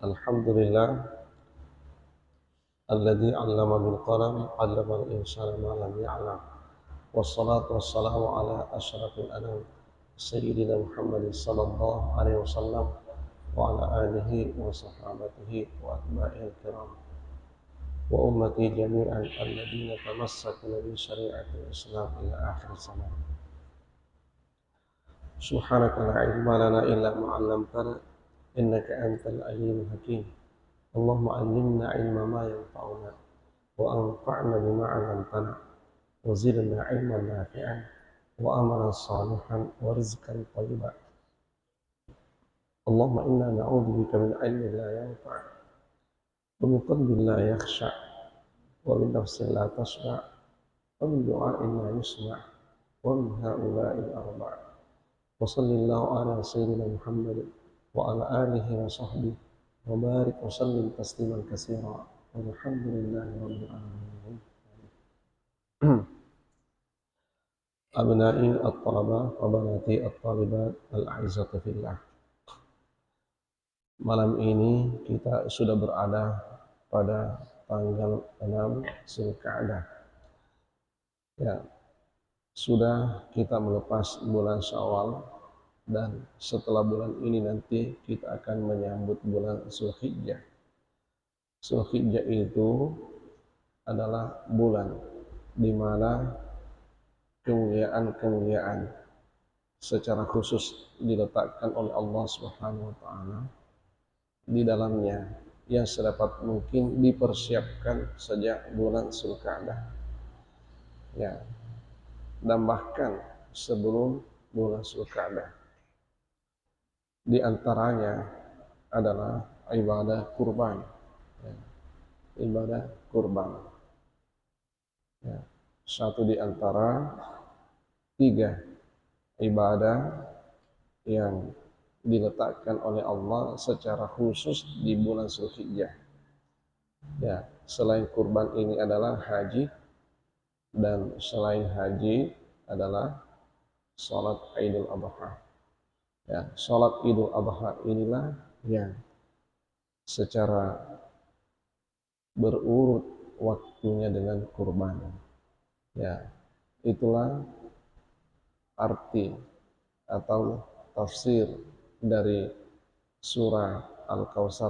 Alhamdulillah alladzi 'allama bil qalam 'allamal insana ma lam ya'lam. Wassalatu wassalamu ala asyrafil anam sayyidina Muhammadin sallallahu alaihi wasallam wa ala alihi wa sahabatihi wa atba'il kiram wa ummati jami'an alladhina tamassaku bi syari'atil Islam ila akhir zaman. Subhanaka la ilma lana illa ma 'allamtana innaka antal alimul hakim. Allahumma 'allimna 'ilma ma yanfa'una wa anfa'na bima 'allamtana wa zidna 'ilman nafi'an wa amalan salihan wa rizqan thayyiban. Allahumma inna na'udzubika min 'ilmin la yanfa' wa min qalbin la yakhsha' wa min nafsin la tashba' wa min du'a'in la yusma' wa min ha'ula'il arba'. Wa sallallahu ala sayyidina Muhammad wa ala alihi wa sahbihi wa barik wa sallim tasliman katsira. Walhamdulillahi rabbil alamin. Abna'i at-talabah wa banati at-talibat al-a'izzatu fillah. Malam ini kita sudah berada pada tanggal 6 Zulqa'dah. Ya, sudah kita melepas bulan Syawal dan setelah bulan ini nanti kita akan menyambut bulan Zulhijjah. Zulhijjah itu adalah bulan di mana kemuliaan-kemuliaan secara khusus diletakkan oleh Allah Subhanahu wa taala di dalamnya yang sedapat mungkin dipersiapkan sejak bulan Zulqa'dah. Ya, dan bahkan sebelum bulan Zulqa'dah. Di antaranya adalah ibadah kurban. Ya, ibadah kurban. Ya, satu di antara 3 ibadah yang diletakkan oleh Allah secara khusus di bulan Zulhijjah. Ya, selain kurban ini adalah haji, dan selain haji adalah salat Idul Adha. Ya, salat Idul Adha inilah yang secara berurut waktunya dengan kurban. Ya, itulah arti atau tafsir dari surah Al-Kautsar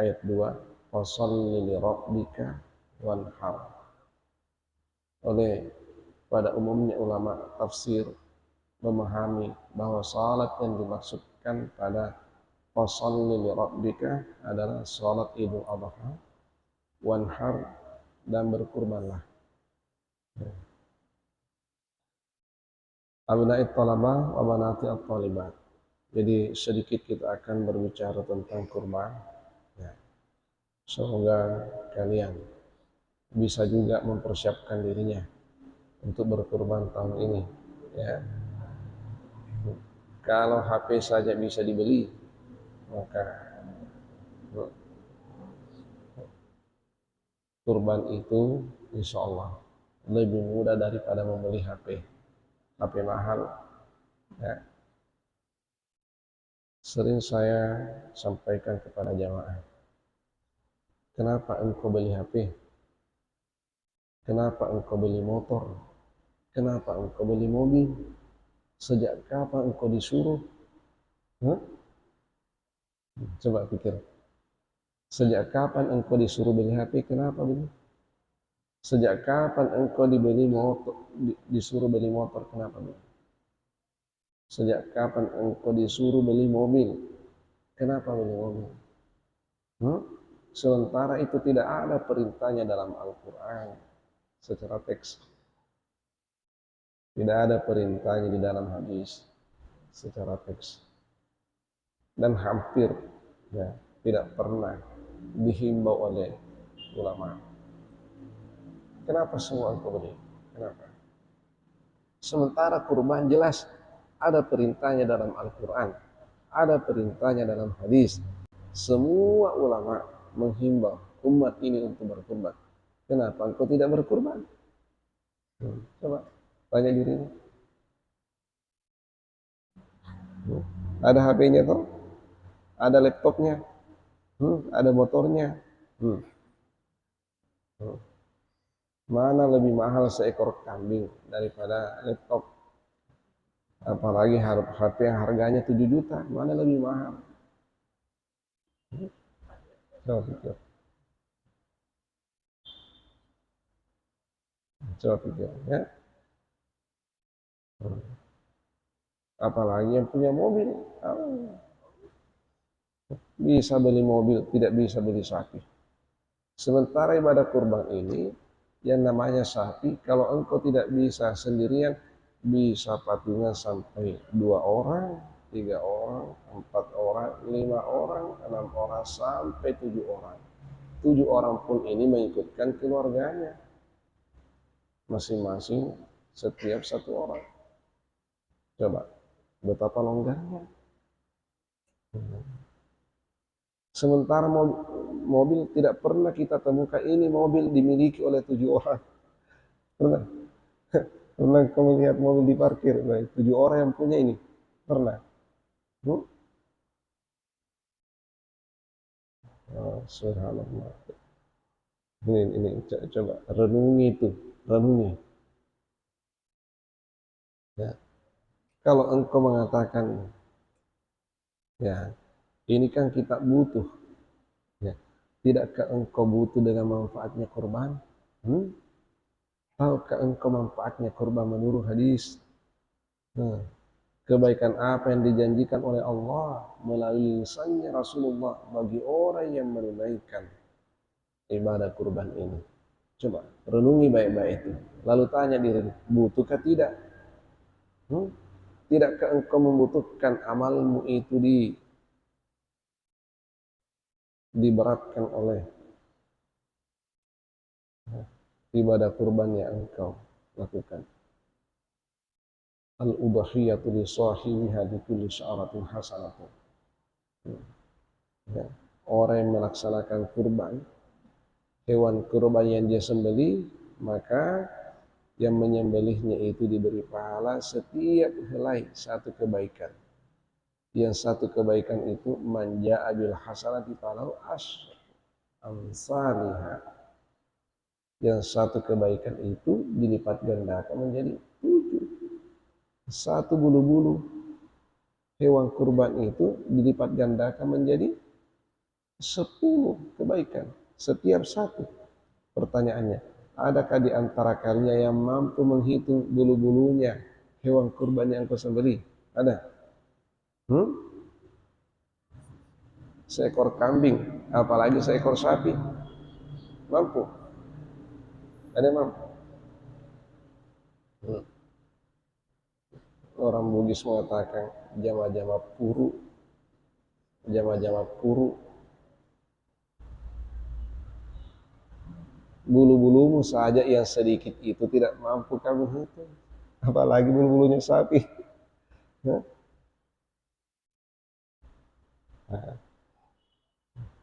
ayat 2, fasholli li rabbika wanhar. Oleh pada umumnya ulama tafsir memahami bahwa salat yang dimaksudkan pada fasholli li rabbika adalah salat Idul Adha, wanhar, dan berkurbanlah. Abna'i talabah wa banati at-talibat. Jadi sedikit kita akan berbicara tentang kurban. Ya. Semoga kalian bisa juga mempersiapkan dirinya untuk berkurban tahun ini. Ya. Kalau HP saja bisa dibeli, maka kurban itu insya Allah lebih mudah daripada membeli HP mahal. Ya. Sering saya sampaikan kepada jamaah, kenapa engkau beli HP? Kenapa engkau beli motor? Kenapa engkau beli mobil? Sejak kapan engkau disuruh? Coba pikir. Sejak kapan engkau disuruh beli HP? Kenapa beli? Sejak kapan engkau disuruh beli motor? Kenapa beli? Sejak kapan engkau disuruh beli mobil? Kenapa beli mobil? Sementara itu tidak ada perintahnya dalam Al-Quran secara teks. Tidak ada perintahnya di dalam hadis secara teks. Dan hampir ya, tidak pernah dihimbau oleh ulama. Kenapa semua engkau beli? Kenapa? Sementara kurban jelas ada perintahnya dalam Al-Quran, ada perintahnya dalam hadis. Semua ulama menghimbau umat ini untuk berkurban. Kenapa engkau tidak berkurban? Coba tanya dirimu. Ada HP-nya toh? Ada laptopnya? Ada motornya. Hmm. Hmm. Mana lebih mahal seekor kambing daripada laptop? Apalagi HP yang harganya 7 juta, mana lebih mahal? Coba pikir, coba pikir ya. Apalagi yang punya mobil, bisa beli mobil, tidak bisa beli sapi. Sementara ibadah kurban ini, yang namanya sapi, kalau engkau tidak bisa sendirian, bisa patungan sampai 2 orang, 3 orang, 4 orang, 5 orang, 6 orang, sampai 7 orang. 7 orang pun ini mengikutkan keluarganya, masing-masing setiap 1 orang. Coba, betapa longgarnya. Sementara mobil tidak pernah kita temukan ini mobil dimiliki oleh 7 orang. Pernah? Pernah kau melihat mobil diparkir? 7 orang yang punya ini? Pernah? Oh, subhanallah. Ini coba renungi itu, renungi. Ya. Kalau engkau mengatakan, ya, ini kan kita butuh, ya. Tidakkah engkau butuh dengan manfaatnya kurban? Tahukah engkau manfaatnya kurban menurut hadis? Kebaikan apa yang dijanjikan oleh Allah melalui lisannya Rasulullah bagi orang yang menunaikan ibadah kurban ini. Coba renungi baik-baik itu. Lalu tanya diri, butuhkah tidak? Tidakkah engkau membutuhkan amalmu itu diberatkan oleh ibadah kurban yang engkau lakukan? Al-udhiyatu li sahibiha bi kulli sya'ratin hasanatun. Ya. Orang yang melaksanakan kurban, hewan kurban yang dia sembelih, maka yang menyembelihnya itu diberi pahala setiap helai satu kebaikan. Yang satu kebaikan itu manja abil hasanati falahu asyr amsalihha. Yang satu kebaikan itu dilipat gandakan menjadi 7. Satu bulu-bulu hewan kurban itu dilipat gandakan menjadi 10 kebaikan setiap satu. Pertanyaannya, adakah di antara kalian yang mampu menghitung bulu-bulunya hewan kurban yang kau sembelih? Ada? Seekor kambing, apalagi seekor sapi, mampu? Ada yang mampu? Orang Bugis mengatakan jama-jama puru, jama-jama puru. Bulu-bulumu saja yang sedikit itu tidak mampu kamu hitung, apalagi bulu-bulunya sapi.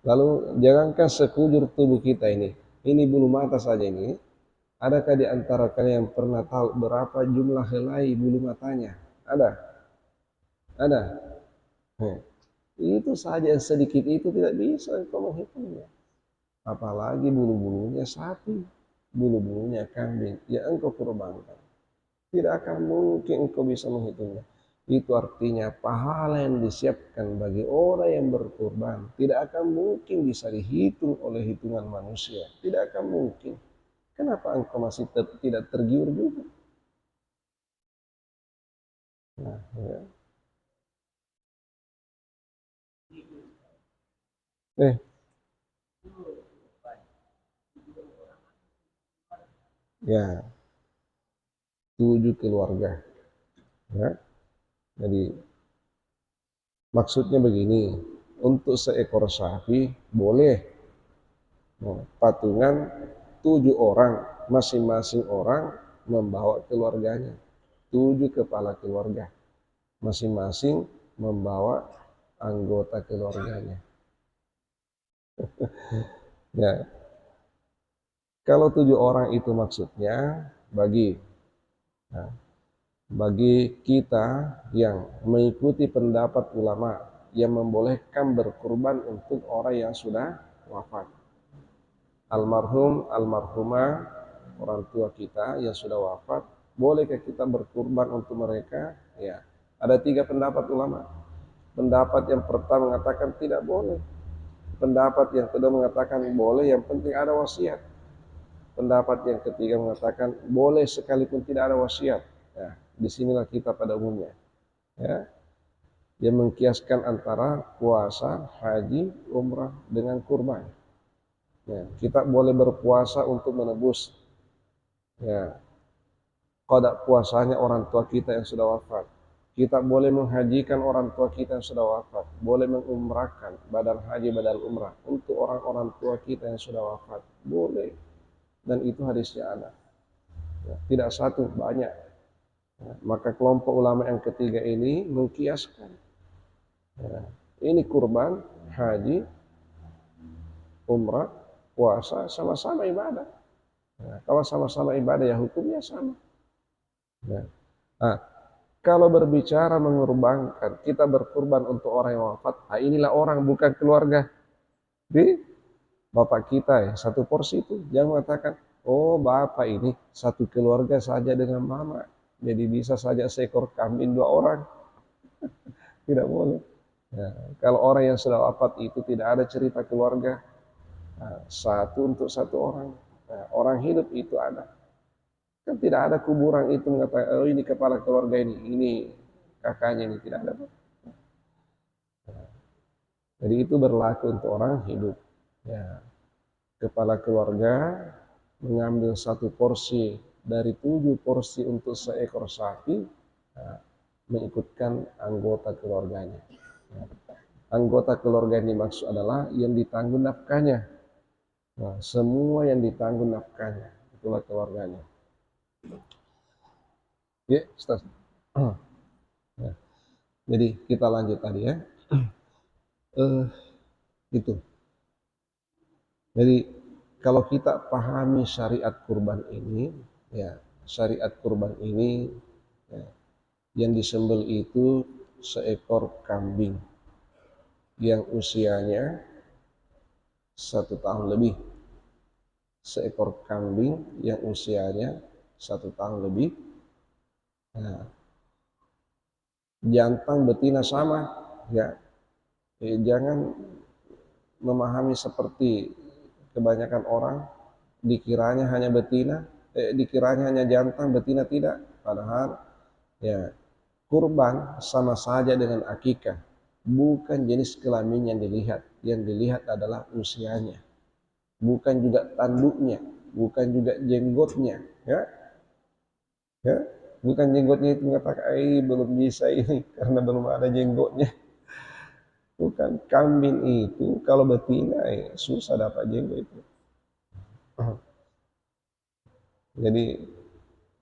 Lalu jangankan sekujur tubuh kita ini bulu mata saja ini. Adakah di antara kalian yang pernah tahu berapa jumlah helai bulu matanya? Ada? Ada? Itu saja yang sedikit itu tidak bisa engkau menghitungnya. Apalagi bulu-bulunya sapi, bulu-bulunya kambing yang engkau kurbankan. Tidak akan mungkin engkau bisa menghitungnya. Itu artinya pahala yang disiapkan bagi orang yang berkurban tidak akan mungkin bisa dihitung oleh hitungan manusia. Tidak akan mungkin. Kenapa engkau masih tidak tergiur juga? Nah, ya. Ya, 7 keluarga. Ya. Jadi maksudnya begini, untuk seekor sapi boleh patungan 7 orang, masing-masing orang membawa keluarganya. 7 kepala keluarga, masing-masing membawa anggota keluarganya. Ya, kalau 7 orang itu maksudnya bagi kita yang mengikuti pendapat ulama yang membolehkan berkurban untuk orang yang sudah wafat. Almarhum, almarhumah, orang tua kita yang sudah wafat, bolehkah kita berkurban untuk mereka? Ya, ada 3 pendapat ulama. Pendapat yang pertama mengatakan tidak boleh. Pendapat yang kedua mengatakan boleh, yang penting ada wasiat. Pendapat yang ketiga mengatakan boleh sekalipun tidak ada wasiat. Ya, disinilah kita pada umumnya. Ya, yang mengkiaskan antara puasa, haji, umrah dengan kurban. Ya, kita boleh berpuasa untuk menebus ya qada puasanya orang tua kita yang sudah wafat. Kita boleh menghajikan orang tua kita yang sudah wafat, boleh mengumrahkan badal haji badal umrah untuk orang-orang tua kita yang sudah wafat, boleh. Dan itu hadisnya ada. Ya, tidak satu, banyak. Ya, maka kelompok ulama yang ketiga ini mengkiaskan. Ya, ini kurban, haji, umrah, puasa sama-sama ibadah. Ya, kalau sama-sama ibadah ya hukumnya sama. Ya. Nah, kalau berbicara mengorbankan, kita berkurban untuk orang yang wafat. Nah, inilah orang, bukan keluarga. Di bapak kita ya, satu porsi itu. Jangan mengatakan, oh bapak ini satu keluarga saja dengan mama. Jadi bisa saja seekor kambing 2 orang. Tidak boleh. Ya, kalau orang yang sudah wafat itu tidak ada cerita keluarga. Nah, satu untuk 1 orang. Nah, orang hidup itu ada. Kan tidak ada kuburan itu mengatakan, oh ini kepala keluarga ini kakaknya ini, tidak ada. Jadi itu berlaku untuk orang hidup. Ya, kepala keluarga mengambil 1 porsi dari 7 porsi untuk seekor sapi, nah, mengikutkan anggota keluarganya. Ya. Anggota keluarga yang dimaksud adalah yang ditanggung nafkahnya. Nah, semua yang ditanggung nafkahnya, itulah keluarganya. Ya, Ustaz. Ya. Jadi kita lanjut tadi ya. Itu. Jadi kalau kita pahami syariat kurban ini, ya syariat kurban ini, ya, yang disembel itu seekor kambing yang usianya 1 tahun lebih. Seekor kambing yang usianya 1 tahun lebih. Nah, jantan betina sama, ya. Jangan memahami seperti kebanyakan orang, dikiranya hanya betina, dikiranya hanya jantan, betina tidak. Padahal ya kurban sama saja dengan akikah. Bukan jenis kelamin yang dilihat adalah usianya. Bukan juga tanduknya, bukan juga jenggotnya, ya. Ya, bukan jenggotnya itu mengatakan, belum bisa ini karena belum ada jenggotnya. Bukan, kambing itu kalau betina susah dapat jenggot itu. Jadi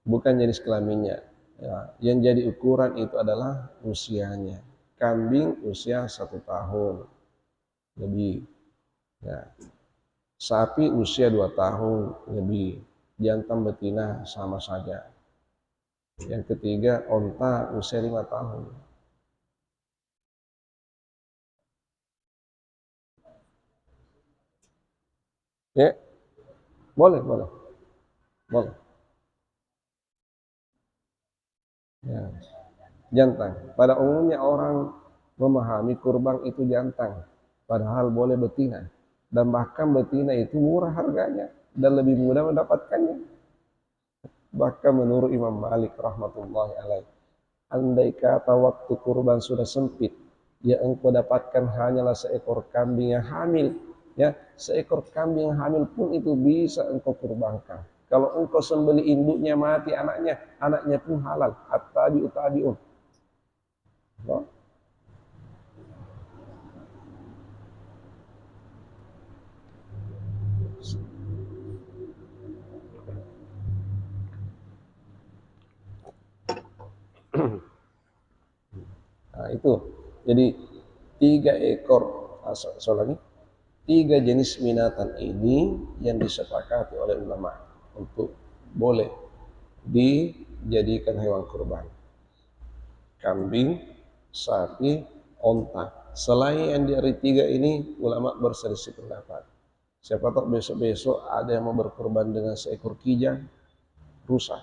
bukan jenis kelaminnya. Ya, yang jadi ukuran itu adalah usianya. Kambing usia 1 tahun lebih. Ya. Sapi usia 2 tahun lebih. Jantan betina sama saja. Yang ketiga, onta usia 5 tahun. Ya, boleh. Boleh. Ya, jantan. Pada umumnya orang memahami kurban itu jantan, padahal boleh betina. Dan bahkan betina itu murah harganya dan lebih mudah mendapatkannya. Bahkan menurut Imam Malik rahmatullahi alaih, andai kata waktu kurban sudah sempit, ya engkau dapatkan hanyalah seekor kambing yang hamil, ya seekor kambing yang hamil pun itu bisa engkau kurbankan. Kalau engkau sembeli induknya mati anaknya pun halal. At-tabi'u tabi'un. No? Nah, itu. Jadi 3 ekor, soalnya 3 jenis binatang ini yang disepakati oleh ulama untuk boleh dijadikan hewan kurban. Kambing, sapi, onta. Selain yang di hari 3 ini, ulama berselisih pendapat. Siapa tahu besok-besok ada yang mau berkorban dengan seekor kijang, rusa.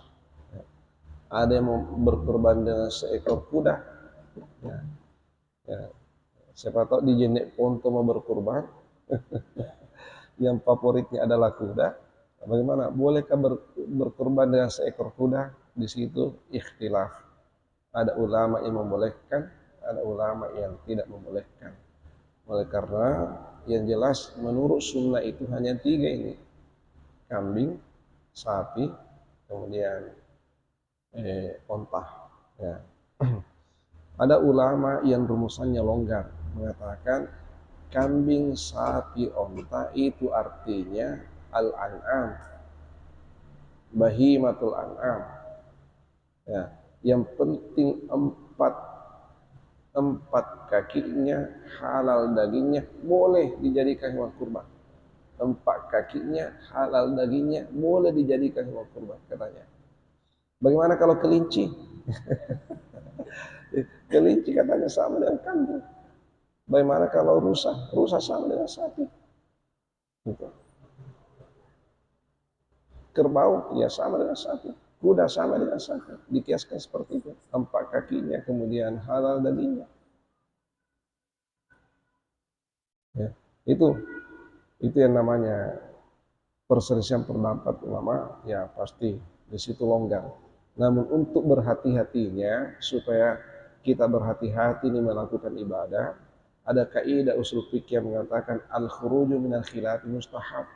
Ada yang mau berkorban dengan seekor kuda. Ya, ya. Siapa tahu di Jenek Ponto mau berkorban, yang favoritnya adalah kuda. Bagaimana? Bolehkah berkorban dengan seekor kuda? Di situ ikhtilaf. Ada ulama yang membolehkan, ada ulama yang tidak membolehkan. Oleh karena yang jelas menurut sunnah itu hanya 3 ini: kambing, sapi, kemudian onta. Ya. Ada ulama yang rumusannya longgar, mengatakan kambing, sapi, onta itu artinya al-an'am, bahimatul an'am. Ya. Yang penting empat kakinya halal dagingnya boleh dijadikan hewan kurban. 4 kakinya halal dagingnya boleh dijadikan hewan kurban, katanya. Bagaimana kalau kelinci? Kelinci katanya sama dengan kambing. Bagaimana kalau rusa? Rusa sama dengan sapi. Gitu. Kerbau ya sama dengan sapi. Kuda sama dengan sapi. Dikiaskan seperti itu. 4 kakinya kemudian halal dagingnya. Ya, itu yang namanya perselisihan pendapat ulama. Ya pasti di situ longgar. Namun untuk berhati-hatinya, supaya kita berhati-hati ini melakukan ibadah, ada kaidah usul fikih yang mengatakan al-khuruju minal khilaf mustahab.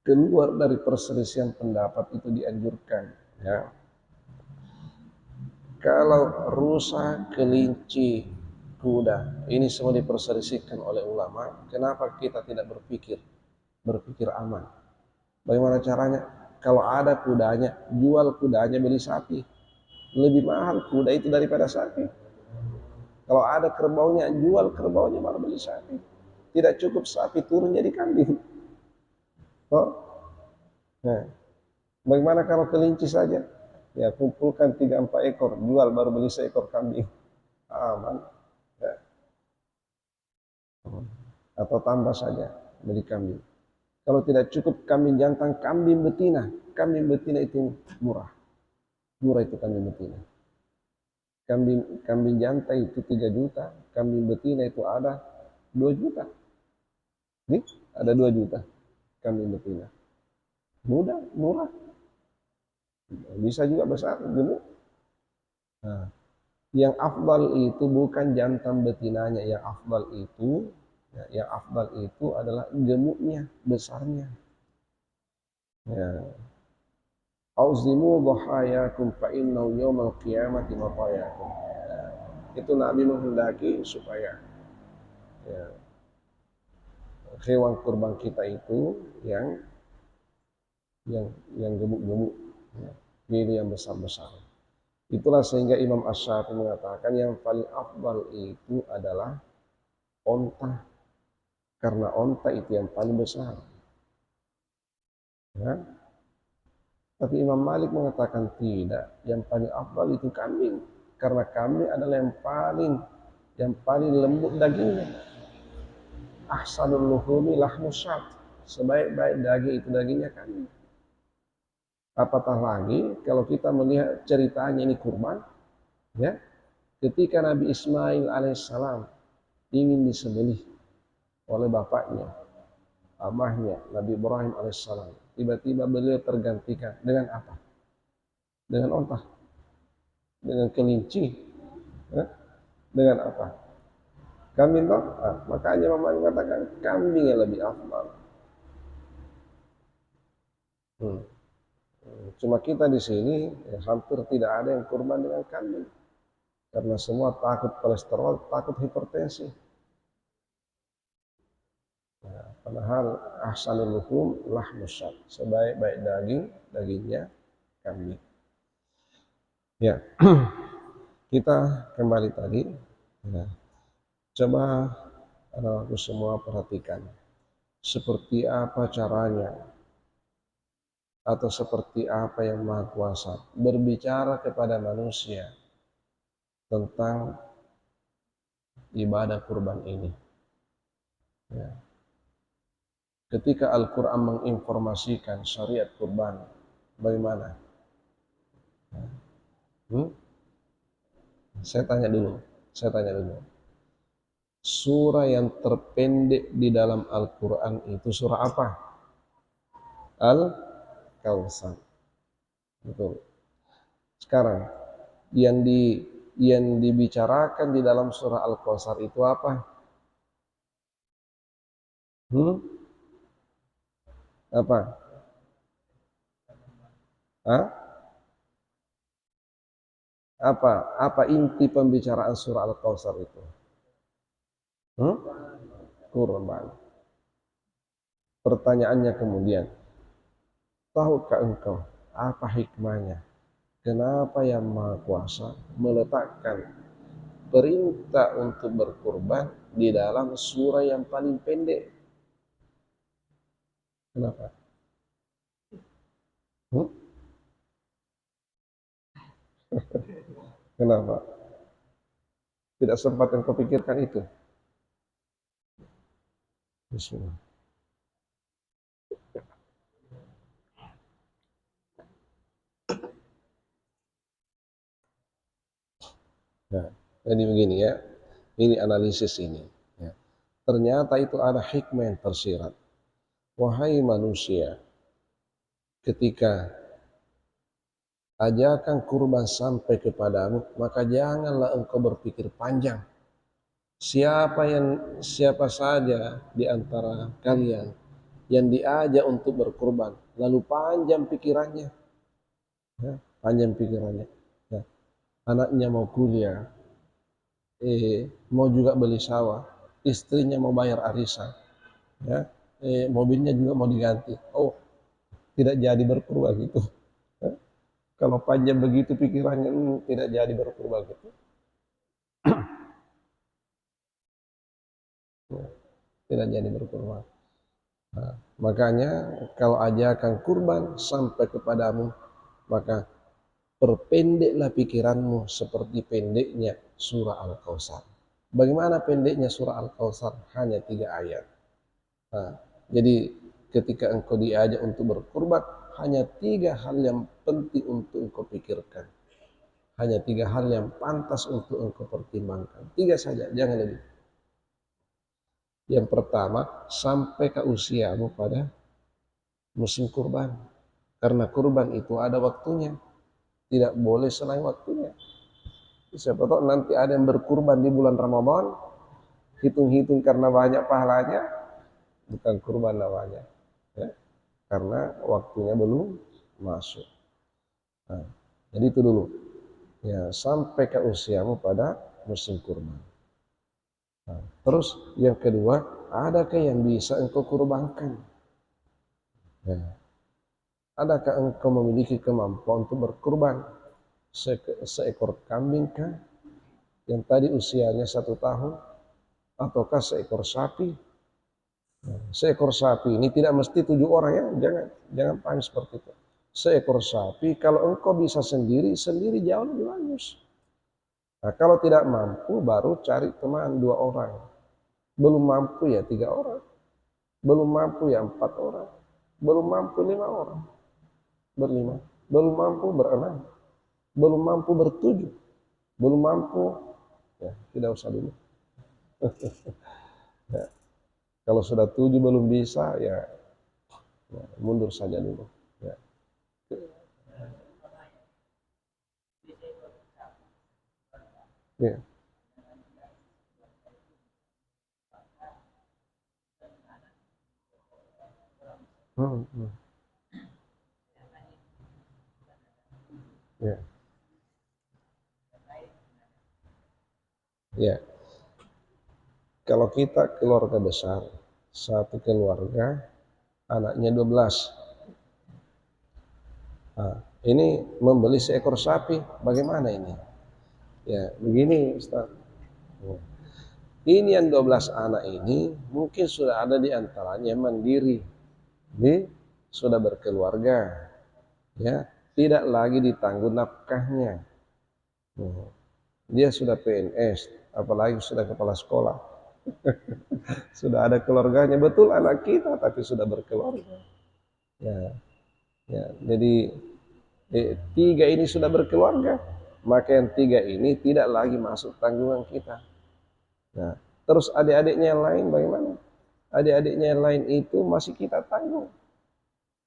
Keluar dari perselisihan pendapat itu dianjurkan. Ya. Kalau rusa, kelinci, kuda, ini semua diperselisihkan oleh ulama. Kenapa kita tidak berpikir aman? Bagaimana caranya? Kalau ada kudanya, jual kudanya, beli sapi. Lebih mahal kuda itu daripada sapi. Kalau ada kerbaunya, jual kerbaunya baru beli sapi. Tidak cukup sapi turun jadi kambing. Oh, nah, bagaimana kalau kelinci saja? Ya kumpulkan 3-4 ekor, jual baru beli seekor kambing. Aman. Ya. Atau tambah saja beli kambing. Kalau tidak cukup kambing jantan, kambing betina. Kambing betina itu murah. Murah itu kambing betina. Kambing jantan itu 3 juta, kambing betina itu ada 2 juta. Nih, ada 2 juta kambing betina. Mudah, murah. Bisa juga besar, gemuk. Nah, yang afdal itu bukan jantan betinanya, yang afdal itu adalah gemuknya, besarnya. Ya. Auzimu dhahayakum fa innahu yaumal qiyamati matayakum. Itu Nabi menghendaki supaya ya, hewan kurban kita itu yang gemuk-gemuk, ya, pilih yang besar-besar. Itulah sehingga Imam Asy-Syafi'i mengatakan yang paling afdal itu adalah onta, karena onta itu yang paling besar. Ya. Tapi Imam Malik mengatakan tidak, yang paling afdal itu kambing, karena kambing adalah yang paling lembut dagingnya. Ahsanul luhumi lahmus syat, sebaik-baik daging itu dagingnya kambing. Apatah lagi kalau kita melihat ceritanya ini kurban, ya, ketika Nabi Ismail alaihissalam ingin disembelih oleh bapaknya, abahnya Nabi Ibrahim alaihissalam, tiba-tiba beliau tergantikan dengan apa? Dengan onta, dengan kelinci, ya? Dengan apa? Kambing toh? Nah, makanya Mama mengatakan kambing yang lebih afdal. Cuma kita di sini ya, hampir tidak ada yang kurban dengan kambing, karena semua takut kolesterol, takut hipertensi. Nah, padahal ahsanul luhum lahmus syat, sebaik-baik dagingnya kambing. Ya, kita kembali tadi. Nah, coba anak-anakku semua perhatikan seperti apa caranya atau seperti apa yang Maha Kuasa berbicara kepada manusia tentang ibadah kurban ini. Ya. Ketika Al-Quran menginformasikan syariat kurban, bagaimana? Saya tanya dulu. Surah yang terpendek di dalam Al-Quran itu surah apa? Al-Kautsar. Betul. Sekarang yang dibicarakan di dalam surah Al-Kautsar itu apa? Apa? Hah? Apa inti pembicaraan surah Al-Kautsar itu? Kurban. Pertanyaannya kemudian, tahukah engkau apa hikmahnya? Kenapa Yang Maha Kuasa meletakkan perintah untuk berkurban di dalam surah yang paling pendek? Kenapa? Kenapa? Tidak sempat engkau pikirkan itu? Bismillah. Nah, jadi begini ya, ini analisis ini. Ya. Ternyata itu ada hikmah yang tersirat. Wahai manusia, ketika ajakan kurban sampai kepadamu, maka janganlah engkau berpikir panjang. Siapa saja di antara kalian yang diajak untuk berkurban, lalu panjang pikirannya, ya, ya. Anaknya mau kuliah, mau juga beli sawah, istrinya mau bayar arisan, ya, mobilnya juga mau diganti. Oh, tidak jadi berkurban gitu. Ya. Kalau panjang begitu pikirannya, tidak jadi berkurban gitu. Ya, tidak jadi berkurban. Nah, makanya kalau ajakan kurban sampai kepadamu, maka perpendeklah pikiranmu seperti pendeknya surah Al-Kautsar. Bagaimana pendeknya surah Al-Kautsar? Hanya 3 ayat. Nah, jadi ketika engkau diajak untuk berkurban, hanya 3 hal yang penting untuk engkau pikirkan. Hanya 3 hal yang pantas untuk engkau pertimbangkan. 3 saja, jangan lebih. Yang pertama, sampai ke usiamu pada musim kurban. Karena kurban itu ada waktunya. Tidak boleh selain waktunya. Siapa tahu nanti ada yang berkurban di bulan Ramadan, hitung-hitung karena banyak pahalanya, bukan kurban namanya. Ya, karena waktunya belum masuk. Nah, jadi itu dulu. Ya, sampai ke usiamu pada musim kurban. Nah, terus yang kedua, adakah yang bisa engkau kurbankan? Ya. Adakah engkau memiliki kemampuan untuk berkurban? Seekor kambing kah? Yang tadi usianya 1 tahun? Ataukah seekor sapi? Seekor sapi ini tidak mesti 7 orang ya, jangan paham seperti itu. Seekor sapi kalau engkau bisa sendiri jauh lebih bagus. Nah, kalau tidak mampu baru cari teman 2 orang. Belum mampu ya 3 orang. Belum mampu ya 4 orang. Belum mampu 5 orang. Berlima. Belum mampu berenam. Belum mampu bertujuh. Belum mampu, ya tidak usah dulu. Ya, kalau sudah 7 belum bisa, ya mundur saja dulu. Ya. Ya. Hmm. Ya. Ya. Kalau kita keluarga besar, satu keluarga anaknya 12. Nah, ini membeli seekor sapi, bagaimana ini? Ya, begini Ustaz. Ini yang 12 anak ini mungkin sudah ada di antaranya mandiri, sudah berkeluarga, ya, tidak lagi ditanggung nafkahnya. Dia sudah PNS apalagi sudah kepala sekolah. Sudah ada keluarganya, betul anak kita tapi sudah berkeluarga. Ya, ya. Jadi tiga ini sudah berkeluarga, maka yang tiga ini tidak lagi masuk tanggungan kita. Nah, terus adik-adiknya yang lain bagaimana? Adik-adiknya yang lain itu masih kita tanggung.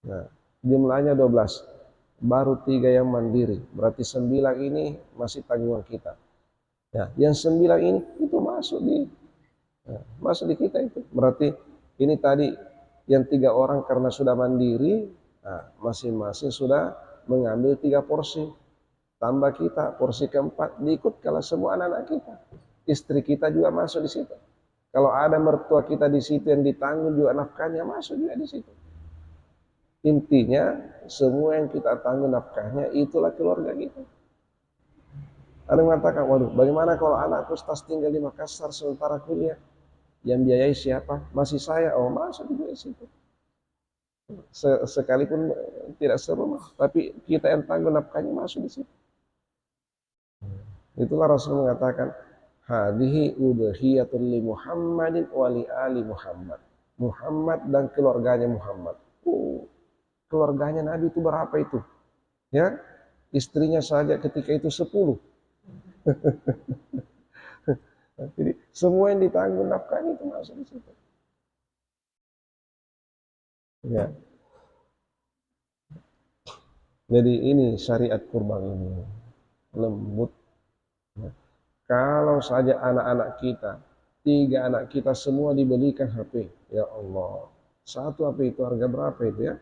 Nah, jumlahnya 12. Baru 3 yang mandiri. Berarti 9 ini masih tanggungan kita. Nah, yang 9 ini itu masuk di kita itu. Berarti ini tadi yang 3 orang karena sudah mandiri, nah, masing-masing sudah mengambil 3 porsi. Tambah kita porsi keempat diikut kalau semua anak-anak kita. Istri kita juga masuk di situ. Kalau ada mertua kita di situ yang ditanggung juga nafkahnya masuk juga di situ. Intinya semua yang kita tanggung nafkahnya itulah keluarga kita. Ada yang mengatakan, waduh, bagaimana kalau anakku stas tinggal di Makassar sementara kuliah? Yang biayai siapa? Masih saya. Oh, masuk juga di situ. Sekalipun tidak serumah, tapi kita yang tanggung nafkahnya masuk di situ. Itulah Rasul mengatakan, hadihi udhiyatun li Muhammadin wa li ali Muhammad. Muhammad dan keluarganya Muhammad. Keluarganya Nabi itu berapa itu? Ya, istrinya saja ketika itu 10. Jadi semua yang ditanggung nafkahnya itu masuk di situ. Ya. Jadi ini syariat kurban ini lembut. Ya. Kalau saja anak-anak kita, 3 anak kita semua dibelikan HP, ya Allah, 1 HP itu harga berapa itu ya?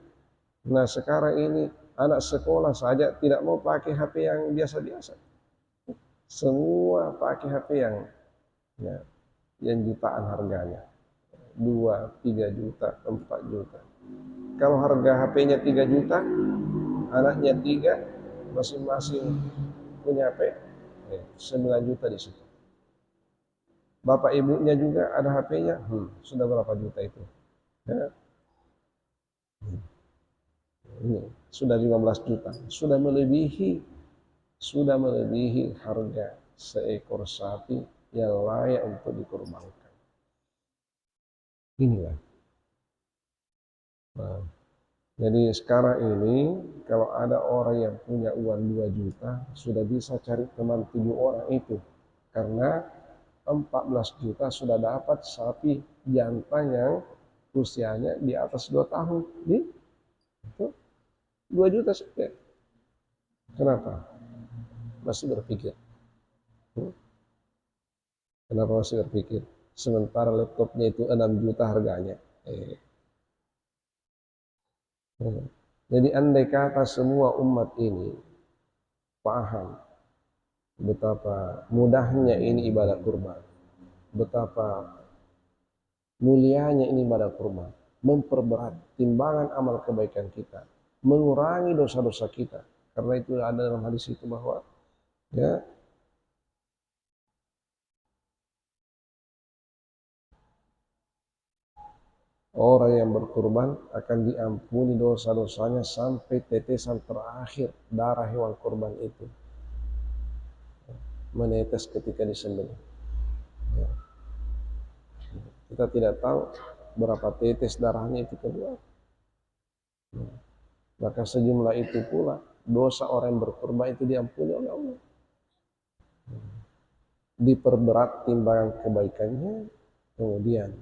Nah sekarang ini anak sekolah saja tidak mau pakai HP yang biasa-biasa. Semua pakai HP yang jutaan harganya. 2, 3 juta, 4 juta. Kalau harga HP-nya 3 juta, anaknya 3, masing-masing punya HP, 9 juta di situ. Bapak ibunya juga ada HP-nya, sudah berapa juta itu? Ya. Ini sudah 15 juta, sudah melebihi harga seekor sapi yang layak untuk dikorbankan. Inilah. Nah, jadi sekarang ini kalau ada orang yang punya uang 2 juta sudah bisa cari teman 7 orang itu, karena 14 juta sudah dapat sapi jantan yang usianya di atas 2 tahun. Itu 2 juta saja. Kenapa? Masih berpikir. Kenapa masih berpikir? Sementara laptopnya itu 6 juta harganya. Jadi andai kata semua umat ini paham betapa mudahnya ini ibadah kurban, betapa mulianya ini ibadah kurban, memperberat timbangan amal kebaikan kita, mengurangi dosa-dosa kita. Karena itu ada dalam hadis itu bahwa ya orang yang berkurban akan diampuni dosa-dosanya sampai tetesan terakhir darah hewan kurban itu menetes ketika disembelih. Ya. Kita tidak tahu berapa tetes darahnya itu keluar. Maka sejumlah itu pula dosa orang yang berkurban itu diampuni oleh Allah. Diperberat timbangan kebaikannya, kemudian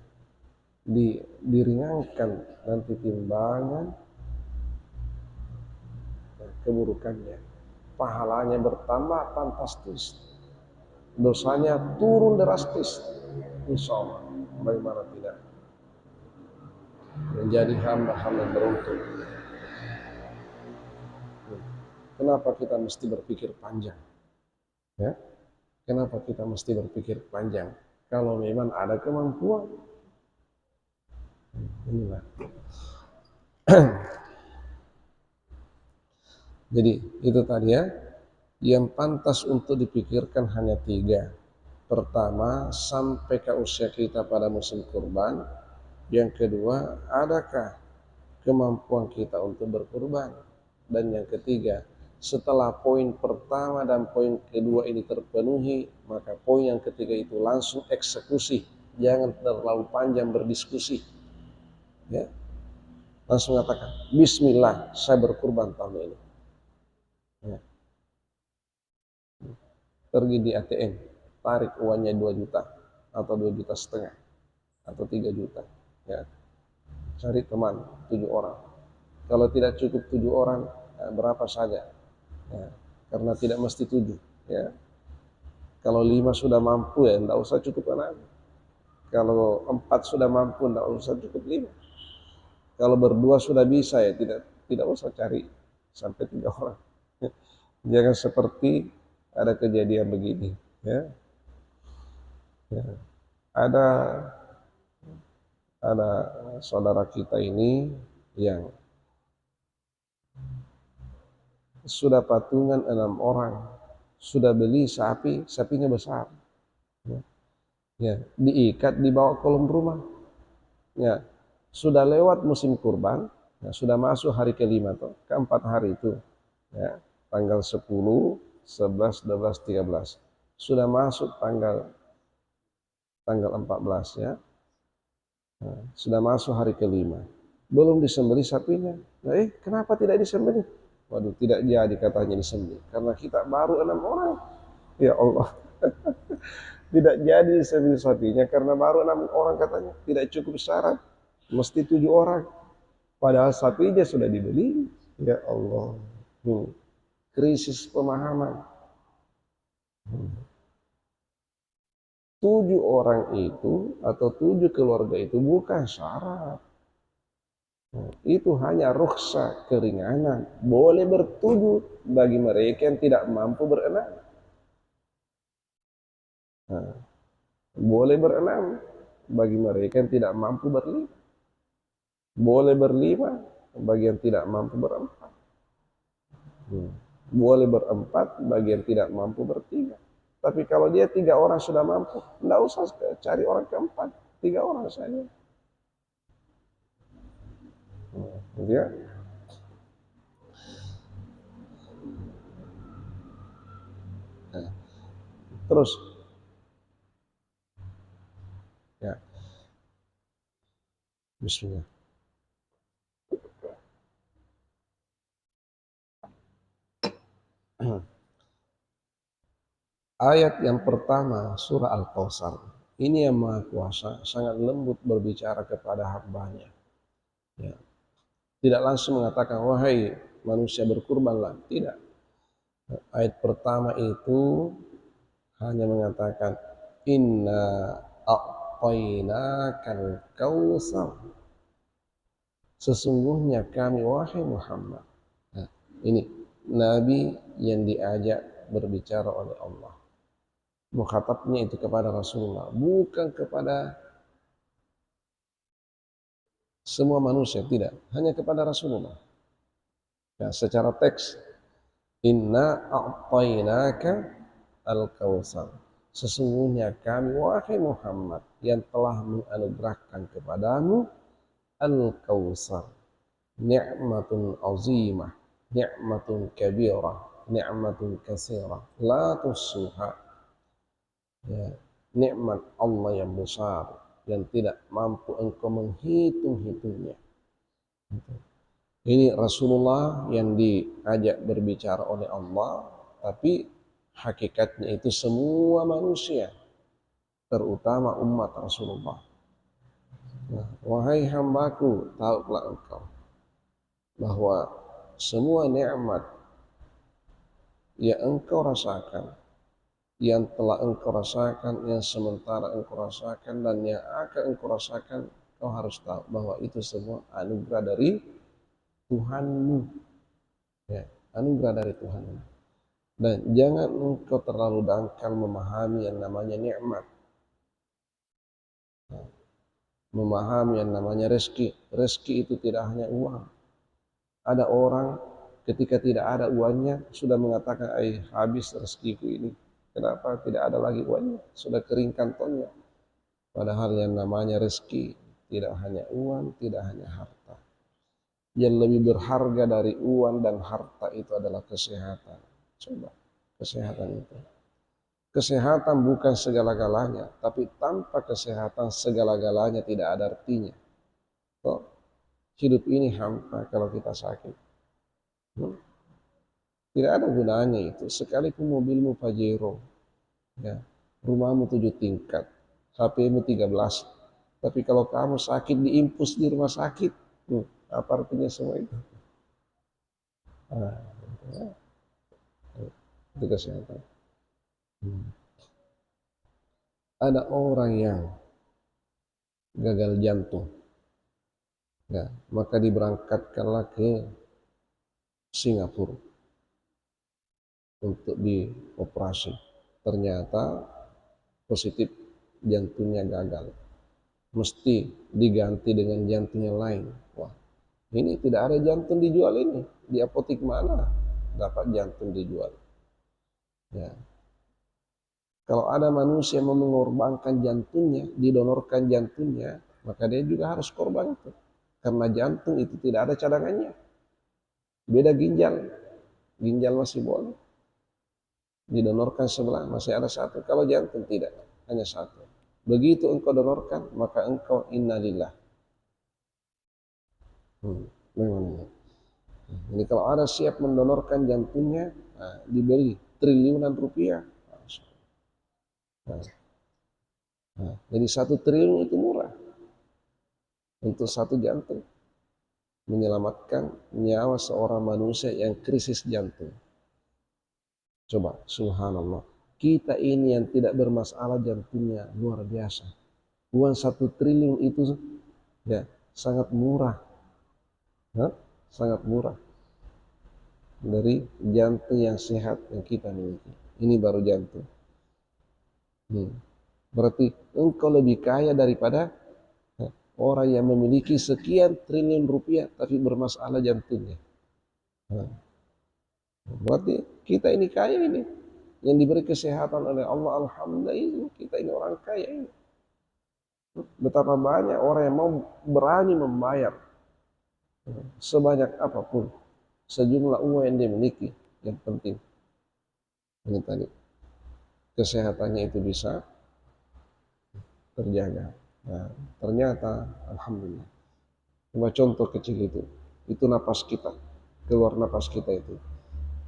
diringankan nanti timbangan keburukannya. Pahalanya bertambah fantastis, dosanya turun drastis. Insya Allah, bagaimana tidak menjadi hamba-hamba beruntung. Kenapa kita mesti berpikir panjang? Ya, kenapa kita mesti berpikir panjang? Kalau memang ada kemampuan, inilah. Jadi itu tadi ya, yang pantas untuk dipikirkan hanya 3. Pertama, sampai ke usia kita pada musim kurban. Yang kedua, adakah kemampuan kita untuk berkurban? Dan yang ketiga, Setelah poin pertama dan poin kedua ini terpenuhi, maka poin yang ketiga itu langsung eksekusi. Jangan terlalu panjang berdiskusi. Ya. Langsung katakan, Bismillah, saya berkurban tahun ini. Ya. Pergi di ATM, tarik uangnya 2 juta atau 2,5 juta atau 3 juta. Ya. Cari teman 7 orang. Kalau tidak cukup 7 orang, berapa saja. Ya. Karena tidak mesti 7. Ya. Kalau 5 sudah mampu ya tidak usah cukup 6. Kalau 4 sudah mampu tidak usah cukup 5. Kalau berdua sudah bisa ya tidak usah cari sampai 3 orang. Jangan seperti ada kejadian begini. Ya. Ya. Ada saudara kita ini yang sudah patungan 6 orang, sudah beli sapi, sapinya besar. Ya, diikat di bawah kolong rumah. Ya, sudah lewat musim kurban, ya, sudah masuk hari kelima tuh, keempat hari itu. Ya, tanggal 10, 11, 12, 13. Sudah masuk tanggal 14 ya. Nah, sudah masuk hari kelima. Belum disembelih sapinya. Nah, kenapa tidak disembelih? Waduh, tidak jadi katanya disembelih. Karena kita baru 6 orang. Ya Allah. Tidak jadi disembelih sapinya karena baru 6 orang katanya. Tidak cukup syarat. Mesti 7 orang. Padahal sapinya sudah dibeli. Ya Allah. Krisis pemahaman. 7 orang itu atau 7 keluarga itu bukan syarat. Itu hanya rukhsah, keringanan. Boleh bertujuh bagi mereka yang tidak mampu berenam. Nah, boleh berenam bagi mereka yang tidak mampu berlima. Boleh berlima bagi yang tidak mampu berempat. Boleh berempat bagi yang tidak mampu bertiga. Tapi kalau dia 3 orang sudah mampu, tidak usah cari orang keempat, 3 orang saja. Ya. Nah, terus, ya, Bismillah. Ayat yang pertama surah Al-Kautsar. Ini yang Maha Kuasa sangat lembut berbicara kepada hambanya. Ya. Tidak langsung mengatakan, wahai manusia berkurbanlah. Tidak. Ayat pertama itu hanya mengatakan, inna a'tainakal kautsar. Sesungguhnya kami, wahai Muhammad. Nah, ini Nabi yang diajak berbicara oleh Allah. Mukhatabnya itu kepada Rasulullah, bukan kepada semua manusia, tidak, hanya kepada Rasulullah. Ya, secara teks, inna a'tainaka al-kautsar. Sesungguhnya kami, wahai Muhammad, yang telah menganugerahkan kepadamu al-kautsar. Ni'matun azimah, ni'matun kabirah, ni'matun katsirah, la tuhsuha. Ya, nikmat Allah yang besar yang tidak mampu engkau menghitung-hitungnya. Ini Rasulullah yang diajak berbicara oleh Allah, tapi hakikatnya itu semua manusia, terutama umat Rasulullah. Nah, wahai hambaku, tahulah engkau bahwa semua nikmat yang engkau rasakan, yang telah engkau rasakan, yang sementara engkau rasakan, dan yang akan engkau rasakan, kau harus tahu bahwa itu semua anugerah dari Tuhanmu. Ya, anugerah dari Tuhanmu. Dan jangan engkau terlalu dangkal memahami yang namanya nikmat. Memahami yang namanya rezeki. Rezeki itu tidak hanya uang. Ada orang ketika tidak ada uangnya sudah mengatakan, habis rezekiku ini. Kenapa tidak ada lagi uangnya? Sudah kering kantongnya. Padahal yang namanya rezeki tidak hanya uang, tidak hanya harta. Yang lebih berharga dari uang dan harta itu adalah kesehatan. Coba, kesehatan itu. Kesehatan bukan segala-galanya, tapi tanpa kesehatan segala-galanya tidak ada artinya. Toh, hidup ini hampa kalau kita sakit. Tidak ada gunanya itu. Sekalipun mobilmu Pajero, ya, rumahmu 7 tingkat, HP-mu 13. Tapi kalau kamu sakit diimpus di rumah sakit, apa artinya semua itu? Nah, itu kesehatan. Ada orang yang gagal jantung, ya, maka diberangkatkanlah ke Singapura untuk dioperasi. Ternyata positif, jantungnya gagal. Mesti diganti dengan jantung yang lain. Wah, ini tidak ada jantung dijual ini. Di apotek mana dapat jantung dijual? Ya. Kalau ada manusia yang mau mengorbankan jantungnya, didonorkan jantungnya, maka dia juga harus korban itu. Karena jantung itu tidak ada cadangannya. Beda ginjal. Ginjal masih boleh. Didonorkan sebelah, masih ada satu. Kalau jantung tidak, hanya satu. Begitu engkau donorkan, maka engkau innalillah. Memang. Jadi kalau ada siap mendonorkan jantungnya, nah, diberi triliunan rupiah. Nah, jadi 1 triliun itu murah untuk satu jantung, menyelamatkan nyawa seorang manusia yang krisis jantung. Coba, subhanallah, kita ini yang tidak bermasalah jantungnya luar biasa. Uang 1 triliun itu ya sangat murah, sangat murah dari jantung yang sehat yang kita miliki. Ini baru jantung. Berarti engkau lebih kaya daripada orang yang memiliki sekian triliun rupiah tapi bermasalah jantungnya. Berarti kita ini kaya ini. Yang diberi kesehatan oleh Allah, alhamdulillah, kita ini orang kaya ini. Betapa banyak orang yang mau berani membayar sebanyak apapun sejumlah uang yang dia miliki. Yang penting ini tadi kesehatannya itu bisa terjaga. Nah, ternyata alhamdulillah. Cuma contoh kecil itu napas kita, keluar napas kita itu.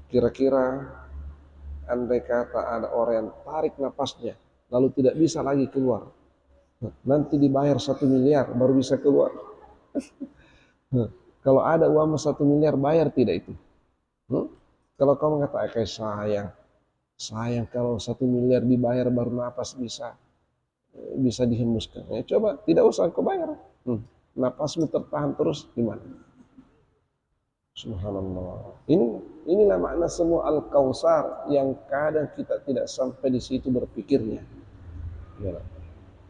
Kira-kira andai kata ada orang yang tarik napasnya, lalu tidak bisa lagi keluar, nanti dibayar 1 miliar baru bisa keluar. Kalau ada uang 1 miliar, bayar tidak itu? Kalau kamu kata sayang kalau 1 miliar dibayar baru napas bisa dihembuskan. Ya, coba tidak usah kau bayar. Napasmu tertahan terus gimana? Subhanallah. Inilah makna semua Al-Kautsar yang kadang kita tidak sampai di situ berpikirnya. Ya.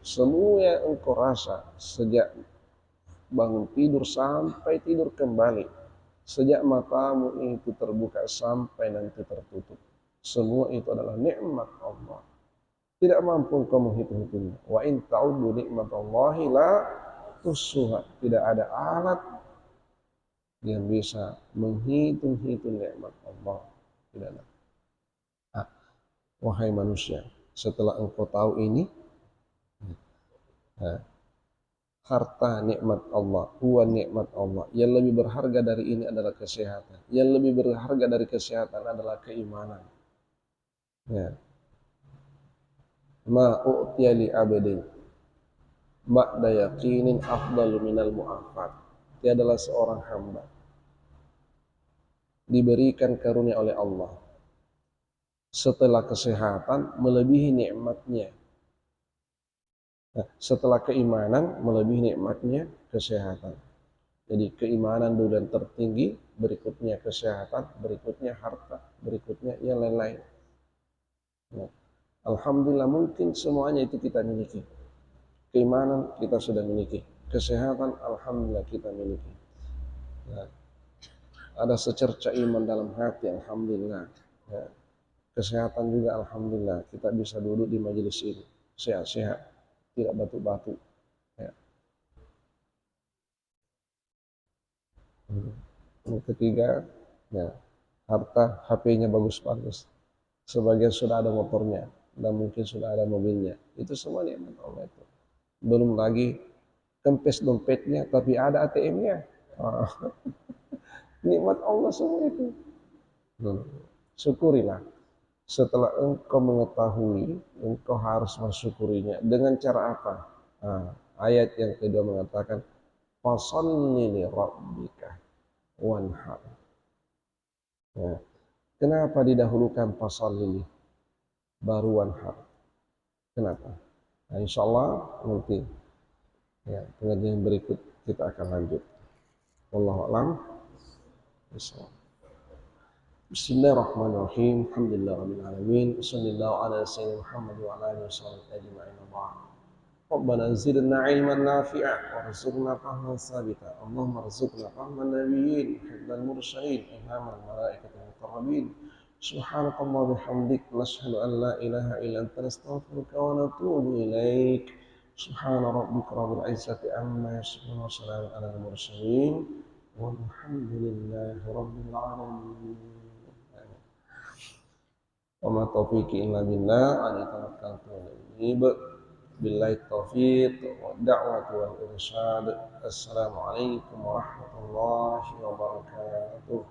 Semua yang engkau rasa sejak bangun tidur sampai tidur kembali, sejak matamu itu terbuka sampai nanti tertutup, semua itu adalah nikmat Allah. Tidak mampu engkau menghitung-hitungnya. Wa in ta'uddu nikmatallahi la tuhsuha. Tidak ada alat yang bisa menghitung-hitung nikmat Allah. Tidak ada. Wahai manusia, setelah engkau tahu ini, harta nikmat Allah, uang nikmat Allah, yang lebih berharga dari ini adalah kesehatan. Yang lebih berharga dari kesehatan adalah keimanan. Ya. Ma u'tiya li abdin ba'da yaqinin afdalu minal mu'afat. Dia adalah seorang hamba diberikan karunia oleh Allah setelah kesehatan melebihi nikmatnya. Nah, setelah keimanan melebihi nikmatnya kesehatan. Jadi keimanan dulu yang tertinggi, berikutnya kesehatan, berikutnya harta, berikutnya yang lain-lain. Nah, alhamdulillah mungkin semuanya itu kita miliki. Keimanan kita sudah miliki, kesehatan alhamdulillah kita miliki. Nah, ada secerca iman dalam hati, alhamdulillah. Ya. Kesehatan juga alhamdulillah, kita bisa duduk di majelis ini sehat-sehat, tidak batuk-batuk. Ya. Yang ketiga, ya, harta HP-nya bagus-bagus. Sebagian sudah ada motornya dan mungkin sudah ada mobilnya. Itu semua nikmat Allah itu. Belum lagi kempes dompetnya tapi ada ATM-nya. Ah, nikmat Allah semua itu. Syukurilah. Setelah engkau mengetahui, engkau harus mensyukurinya. Dengan cara apa? Nah, ayat yang kedua mengatakan, fasalli li rabbika wanhar. Ya. Kenapa didahulukan fasalli baru wanhar? Kenapa? Nah, insya Allah nanti ya, pengajian berikut kita akan lanjut. Wallahu a'lam. Bismillahirrahmanirrahim. Alhamdulillahirabbil alamin. Wassallallahu ala sayyidina Muhammad wa ala alihi wasallam ajma'in. Rabbana zidna ilman nafi'a warzuqna fahman sabita. Allahumma rzuqna fahman nabiyyin, hifdzal mursalin, ilhamal malaikatil muqarrabin. Subhanakallah bihamdik nashhadu an la ilaha illa anta nastaghfiruka wa natubu ilaik. Subhana rabbika rabbil izzati amma yasifun wa salamun alal mursalin walhamdulillahi rabbil alamin. Wa ma taufiqi illa billah, alayhi tawakkaltu wa ilayhi unib. Billahi taufiq wa da'watu wal irsyad. Assalamualaikum warahmatullahi wabarakatuh.